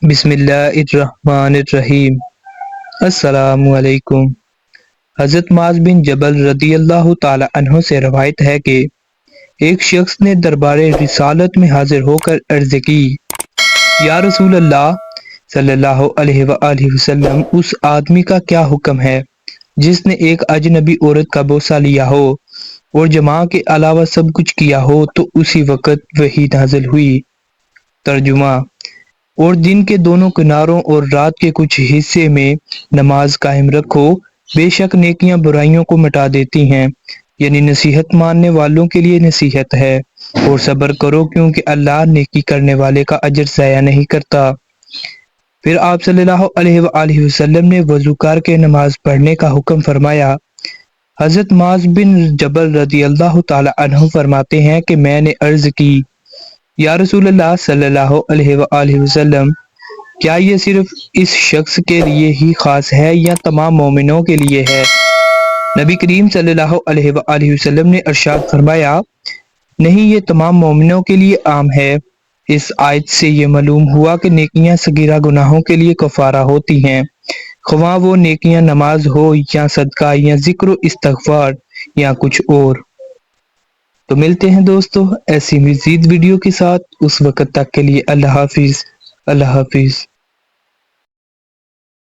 بسم اللہ الرحمن الرحیم۔ السلام علیکم۔ حضرت معاذ بن جبل رضی اللہ تعالی عنہ سے روایت ہے کہ ایک شخص نے دربار رسالت میں حاضر ہو کر عرض کی، یا رسول اللہ صلی اللہ علیہ وآلہ وسلم، اس آدمی کا کیا حکم ہے جس نے ایک اجنبی عورت کا بوسہ لیا ہو اور جماع کے علاوہ سب کچھ کیا ہو؟ تو اسی وقت وحی نازل ہوئی۔ ترجمہ: اور دن کے دونوں کناروں اور رات کے کچھ حصے میں نماز قائم رکھو، بے شک نیکیاں برائیوں کو مٹا دیتی ہیں، یعنی نصیحت ماننے والوں کے لیے نصیحت ہے، اور صبر کرو کیونکہ اللہ نیکی کرنے والے کا اجر ضائع نہیں کرتا۔ پھر آپ صلی اللہ علیہ وآلہ وسلم نے وضو کر کے نماز پڑھنے کا حکم فرمایا۔ حضرت معاذ بن جبل رضی اللہ تعالی عنہ فرماتے ہیں کہ میں نے عرض کی، یا رسول اللہ صلی اللہ علیہ وآلہ وسلم، کیا یہ صرف اس شخص کے لیے ہی خاص ہے یا تمام مومنوں کے لیے ہے؟ نبی کریم صلی اللہ علیہ وآلہ وسلم نے ارشاد فرمایا، نہیں، یہ تمام مومنوں کے لیے عام ہے۔ اس آیت سے یہ معلوم ہوا کہ نیکیاں صغیرہ گناہوں کے لیے کفارہ ہوتی ہیں، خواہ وہ نیکیاں نماز ہو یا صدقہ یا ذکر و استغفار یا کچھ اور۔ تو ملتے ہیں دوستو ایسی مزید ویڈیو کے ساتھ، اس وقت تک کے لیے اللہ حافظ۔ اللہ حافظ۔